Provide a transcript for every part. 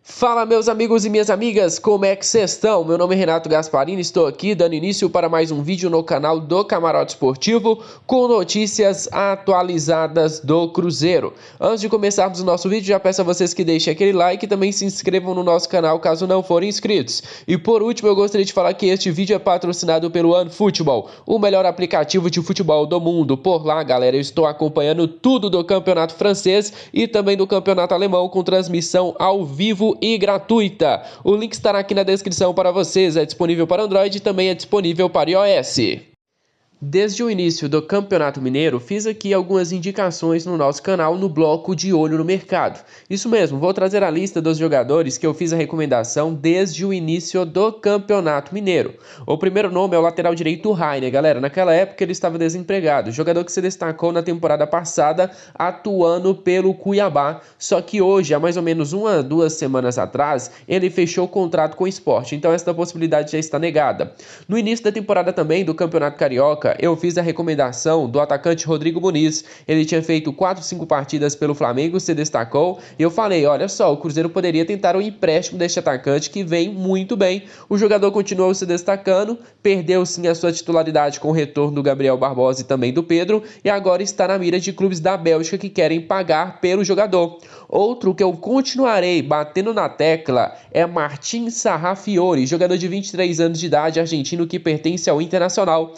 Fala, meus amigos e minhas amigas, como é que vocês estão? Meu nome é Renato Gasparini, estou aqui dando início para mais um vídeo no canal do Camarote Esportivo com notícias atualizadas do Cruzeiro. Antes de começarmos o nosso vídeo, já peço a vocês que deixem aquele like e também se inscrevam no nosso canal caso não forem inscritos. E por último, eu gostaria de falar que este vídeo é patrocinado pelo OneFootball, o melhor aplicativo de futebol do mundo. Por lá, galera, eu estou acompanhando tudo do campeonato francês e também do campeonato alemão com transmissão ao vivo e gratuita. O link estará aqui na descrição para vocês. É disponível para Android e também é disponível para iOS. Desde o início do Campeonato Mineiro, fiz aqui algumas indicações no nosso canal no bloco de olho no mercado. Isso mesmo, vou trazer a lista dos jogadores que eu fiz a recomendação desde o início do Campeonato Mineiro. O primeiro nome é o lateral direito Rainer, galera. Naquela época ele estava desempregado, jogador que se destacou na temporada passada atuando pelo Cuiabá. Só que hoje, há mais ou menos 2 semanas atrás, ele fechou o contrato com o Sport, então essa possibilidade já está negada. No início da temporada também do Campeonato Carioca, eu fiz a recomendação do atacante Rodrigo Muniz. Ele tinha feito 4, 5 partidas pelo Flamengo, se destacou, e eu falei, olha só, o Cruzeiro poderia tentar o empréstimo deste atacante que vem muito bem. O jogador continuou se destacando, perdeu sim a sua titularidade com o retorno do Gabriel Barbosa e também do Pedro, e agora está na mira de clubes da Bélgica que querem pagar pelo jogador. Outro que eu continuarei batendo na tecla é Martin Sarrafiori, jogador de 23 anos de idade, argentino que pertence ao Internacional.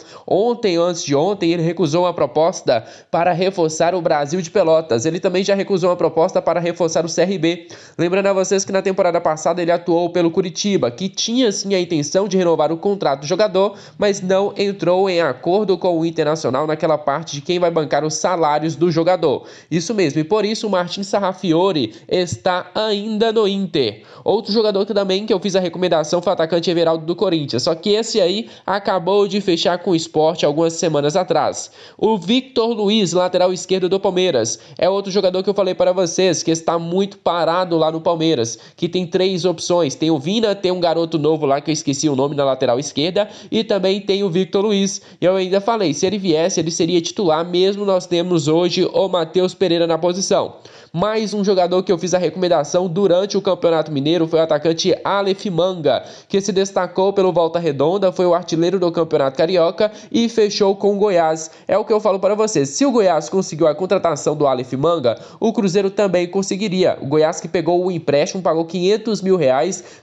Antes de ontem, ele recusou uma proposta para reforçar o Brasil de Pelotas. Ele também já recusou uma proposta para reforçar o CRB. Lembrando a vocês que na temporada passada ele atuou pelo Curitiba, que tinha sim a intenção de renovar o contrato do jogador, mas não entrou em acordo com o Internacional naquela parte de quem vai bancar os salários do jogador. Isso mesmo, e por isso o Martin Sarrafiori está ainda no Inter. Outro jogador que eu fiz a recomendação foi o atacante Everaldo do Corinthians, só que esse aí acabou de fechar com o Sport algumas semanas atrás. O Victor Luiz, lateral esquerdo do Palmeiras, é outro jogador que eu falei para vocês, que está muito parado lá no Palmeiras, que tem 3 opções. Tem o Vina, tem um garoto novo lá que eu esqueci o nome na lateral esquerda, e também tem o Victor Luiz. E eu ainda falei, se ele viesse, ele seria titular, mesmo nós temos hoje o Matheus Pereira na posição. Mais um jogador que eu fiz a recomendação durante o Campeonato Mineiro foi o atacante Aleph Manga, que se destacou pelo Volta Redonda, foi o artilheiro do Campeonato Carioca e fechou com o Goiás. É o que eu falo para vocês, se o Goiás conseguiu a contratação do Aleph Manga, o Cruzeiro também conseguiria. O Goiás que pegou o empréstimo, pagou R$500 mil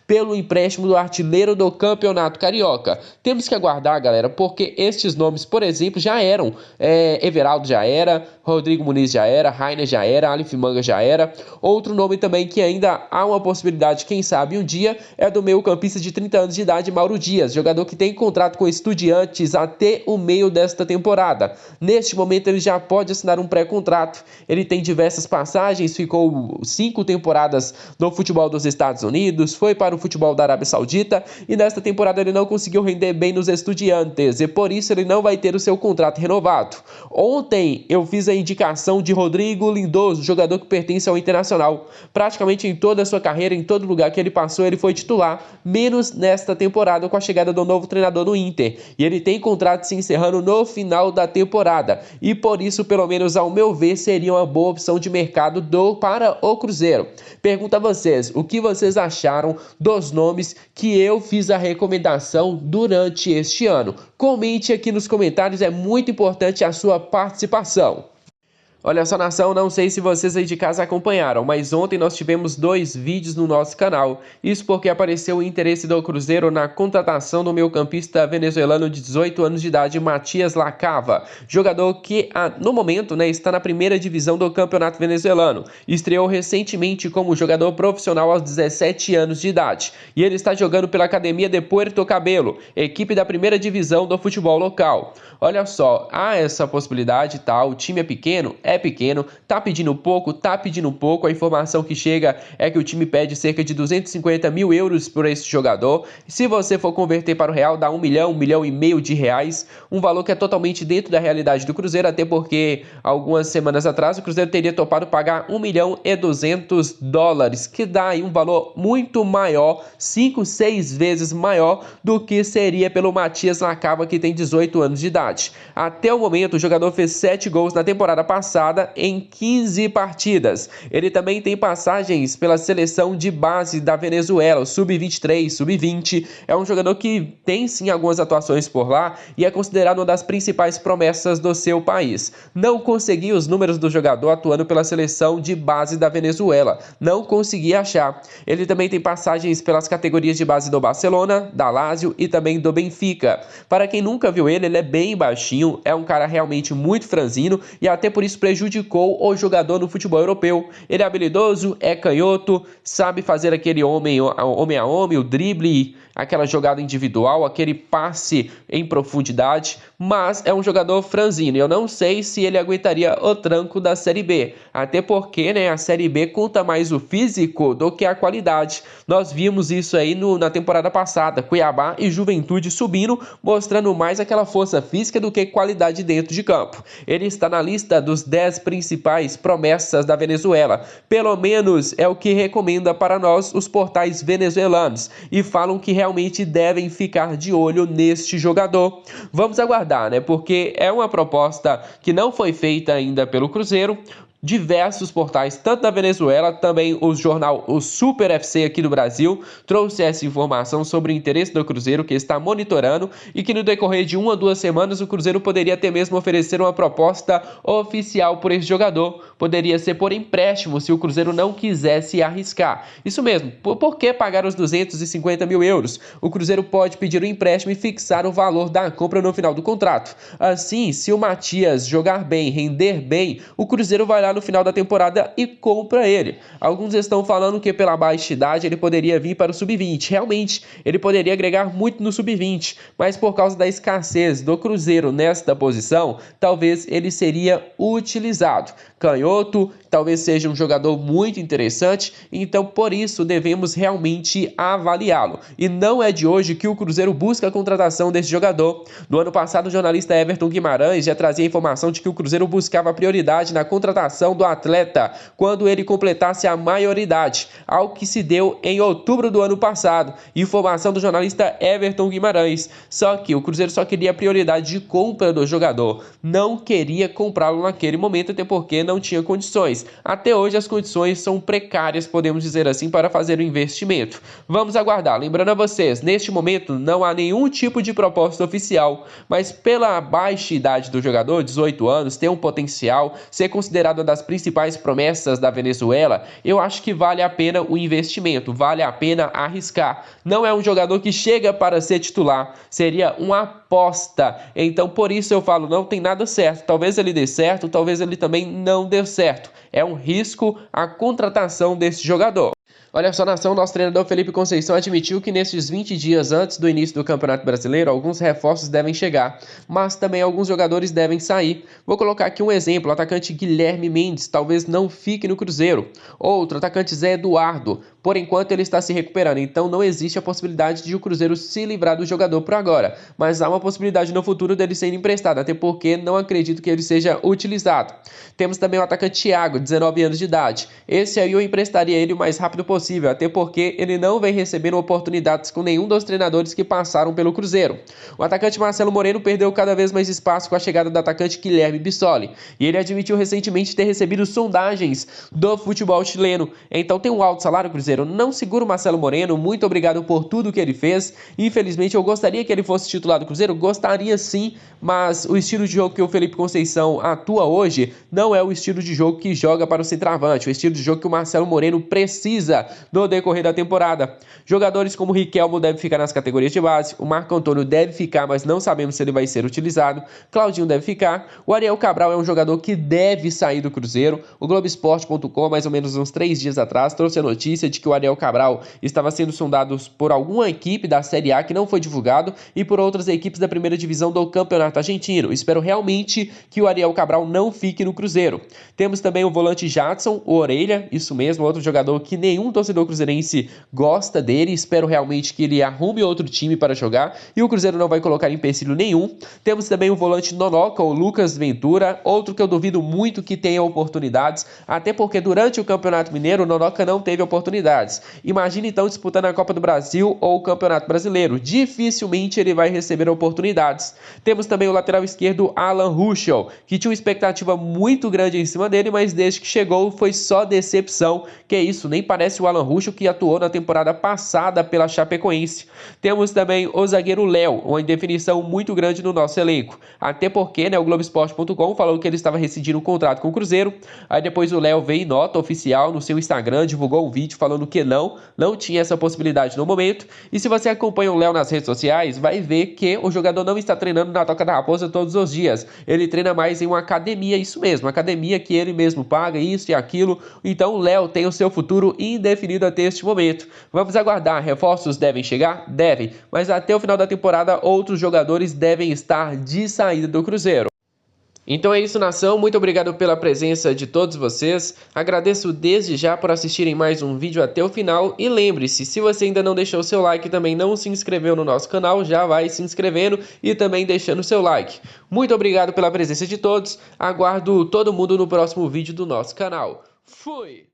pelo empréstimo do artilheiro do Campeonato Carioca. Temos que aguardar, galera, porque estes nomes, por exemplo, já eram. Everaldo já era, Rodrigo Muniz já era, Rainer já era, Aleph Manga já era. Outro nome também que ainda há uma possibilidade, quem sabe um dia, é do meio-campista de 30 anos de idade, Mauro Dias, jogador que tem contrato com Estudiantes até o meio desta temporada. Neste momento ele já pode assinar um pré-contrato. Ele tem diversas passagens, ficou 5 temporadas no futebol dos Estados Unidos, foi para o futebol da Arábia Saudita e nesta temporada ele não conseguiu render bem nos Estudiantes e por isso ele não vai ter o seu contrato renovado. Ontem eu fiz a indicação de Rodrigo Lindoso, jogador que pertence ao Internacional. Praticamente em toda a sua carreira, em todo lugar que ele passou, ele foi titular, menos nesta temporada com a chegada do novo treinador no Inter. E ele tem contrato se encerrando no final da temporada. E por isso, pelo menos ao meu ver, seria uma boa opção de mercado para o Cruzeiro. Pergunto a vocês, o que vocês acharam dos nomes que eu fiz a recomendação durante este ano? Comente aqui nos comentários, é muito importante a sua participação. Olha só, nação, não sei se vocês aí de casa acompanharam, mas ontem nós tivemos 2 vídeos no nosso canal. Isso porque apareceu o interesse do Cruzeiro na contratação do meio-campista venezuelano de 18 anos de idade, Matias Lacava, jogador que no momento está na primeira divisão do campeonato venezuelano. Estreou recentemente como jogador profissional aos 17 anos de idade. E ele está jogando pela Academia de Puerto Cabello, equipe da primeira divisão do futebol local. Olha só, há essa possibilidade, tá? O time é pequeno, tá pedindo pouco, a informação que chega é que o time pede cerca de 250 mil euros por esse jogador. Se você for converter para o real, dá 1 milhão, 1,5 milhão de reais, um valor que é totalmente dentro da realidade do Cruzeiro, até porque algumas semanas atrás o Cruzeiro teria topado pagar 1 milhão e 200 dólares, que dá aí um valor muito maior, 5, 6 vezes maior do que seria pelo Matias Lacava, que tem 18 anos de idade. Até o momento, o jogador fez 7 gols na temporada passada, passada em 15 partidas. Ele também tem passagens pela seleção de base da Venezuela, o Sub-23, Sub-20. É um jogador que tem sim algumas atuações por lá e é considerado uma das principais promessas do seu país. Não consegui os números do jogador atuando pela seleção de base da Venezuela. Não consegui achar. Ele também tem passagens pelas categorias de base do Barcelona, da Lazio e também do Benfica. Para quem nunca viu ele é bem baixinho, é um cara realmente muito franzino e até por isso prejudicou o jogador no futebol europeu. Ele é habilidoso, é canhoto, sabe fazer aquele homem a homem, o drible, aquela jogada individual, aquele passe em profundidade, mas é um jogador franzino. Eu não sei se ele aguentaria o tranco da Série B, até porque, né, a Série B conta mais o físico do que a qualidade. Nós vimos isso aí na temporada passada, Cuiabá e Juventude subindo, mostrando mais aquela força física do que qualidade dentro de campo. Ele está na lista dos 10 principais promessas da Venezuela, pelo menos é o que recomenda para nós os portais venezuelanos, e falam que realmente devem ficar de olho neste jogador. Vamos aguardar, né? Porque é uma proposta que não foi feita ainda pelo Cruzeiro. Diversos portais, tanto da Venezuela, também o Super FC aqui do Brasil, trouxe essa informação sobre o interesse do Cruzeiro, que está monitorando, e que no decorrer de 1 a 2 semanas o Cruzeiro poderia até mesmo oferecer uma proposta oficial por esse jogador. Poderia ser por empréstimo se o Cruzeiro não quisesse arriscar. Isso mesmo, por que pagar os 250 mil euros? O Cruzeiro pode pedir um empréstimo e fixar o valor da compra no final do contrato. Assim, se o Matias jogar bem, render bem, o Cruzeiro vai lá no final da temporada e compra ele. Alguns estão falando que pela baixa idade ele poderia vir para o Sub-20. Realmente, ele poderia agregar muito no Sub-20, mas por causa da escassez do Cruzeiro nesta posição, talvez ele seria utilizado. Canhoto, talvez seja um jogador muito interessante, então por isso devemos realmente avaliá-lo. E não é de hoje que o Cruzeiro busca a contratação desse jogador. No ano passado, o jornalista Everton Guimarães já trazia a informação de que o Cruzeiro buscava prioridade na contratação do atleta quando ele completasse a maioridade, algo que se deu em outubro do ano passado. Informação do jornalista Everton Guimarães. Só que o Cruzeiro só queria a prioridade de compra do jogador, não queria comprá-lo naquele momento, até porque não tinha condições. Até hoje as condições são precárias, podemos dizer assim, para fazer o investimento. Vamos aguardar. Lembrando a vocês, neste momento não há nenhum tipo de proposta oficial, mas pela baixa idade do jogador, 18 anos, tem um potencial, ser considerado uma das principais promessas da Venezuela, eu acho que vale a pena o investimento, vale a pena arriscar. Não é um jogador que chega para ser titular, seria uma aposta. Então por isso eu falo, não tem nada certo. Talvez ele dê certo, talvez ele também não dê certo. É um risco a contratação desse jogador. Olha só, nação, nosso treinador Felipe Conceição admitiu que nesses 20 dias antes do início do Campeonato Brasileiro, alguns reforços devem chegar, mas também alguns jogadores devem sair. Vou colocar aqui um exemplo: o atacante Guilherme Mendes talvez não fique no Cruzeiro. Outro, atacante Zé Eduardo. Por enquanto ele está se recuperando, então não existe a possibilidade de o Cruzeiro se livrar do jogador por agora, mas há uma possibilidade no futuro dele ser emprestado, até porque não acredito que ele seja utilizado. Temos também o atacante Thiago, 19 anos de idade. Esse aí eu emprestaria ele o mais rápido possível, até porque ele não vem recebendo oportunidades com nenhum dos treinadores que passaram pelo Cruzeiro. O atacante Marcelo Moreno perdeu cada vez mais espaço com a chegada do atacante Guilherme Bissoli, e ele admitiu recentemente ter recebido sondagens do futebol chileno. Então tem um alto salário, Cruzeiro, não segura o Marcelo Moreno, muito obrigado por tudo que ele fez. Infelizmente eu gostaria que ele fosse titular do Cruzeiro, gostaria sim, mas o estilo de jogo que o Felipe Conceição atua hoje não é o estilo de jogo que joga para o centroavante, o estilo de jogo que o Marcelo Moreno precisa no decorrer da temporada. Jogadores como o Riquelmo devem ficar nas categorias de base, o Marco Antônio deve ficar, mas não sabemos se ele vai ser utilizado, Claudinho deve ficar, o Ariel Cabral é um jogador que deve sair do Cruzeiro. O Globoesporte.com, mais ou menos uns 3 dias atrás, trouxe a notícia de que o Ariel Cabral estava sendo sondado por alguma equipe da Série A que não foi divulgado e por outras equipes da primeira divisão do Campeonato Argentino. Espero realmente que o Ariel Cabral não fique no Cruzeiro. Temos também o volante Jadson, o Orelha, isso mesmo, outro jogador que nenhum torcedor cruzeirense gosta dele, espero realmente que ele arrume outro time para jogar e o Cruzeiro não vai colocar empecilho nenhum. Temos também o volante Nonoca, o Lucas Ventura, outro que eu duvido muito que tenha oportunidades, até porque durante o Campeonato Mineiro o Nonoca não teve oportunidades. Imagine então disputando a Copa do Brasil ou o Campeonato Brasileiro, dificilmente ele vai receber oportunidades. Temos também o lateral esquerdo Alan Ruschel, que tinha uma expectativa muito grande em cima dele, mas desde que chegou foi só decepção. Que isso, nem parece o Alan Ruschel que atuou na temporada passada pela Chapecoense. Temos também o zagueiro Léo, uma indefinição muito grande no nosso elenco. Até porque, o Globoesporte.com falou que ele estava rescindindo um contrato com o Cruzeiro. Aí depois o Léo veio em nota oficial no seu Instagram, divulgou um vídeo falando que não tinha essa possibilidade no momento. E se você acompanha o Léo nas redes sociais, vai ver que o jogador não está treinando na Toca da Raposa todos os dias. Ele treina mais em uma academia, isso mesmo, academia que ele mesmo paga, isso e aquilo. Então o Léo tem o seu futuro indefinido até este momento. Vamos aguardar, reforços devem chegar? Devem, mas até o final da temporada outros jogadores devem estar de saída do Cruzeiro. Então é isso, nação, muito obrigado pela presença de todos vocês, agradeço desde já por assistirem mais um vídeo até o final e lembre-se, se você ainda não deixou o seu like e também não se inscreveu no nosso canal, já vai se inscrevendo e também deixando o seu like. Muito obrigado pela presença de todos, aguardo todo mundo no próximo vídeo do nosso canal. Fui!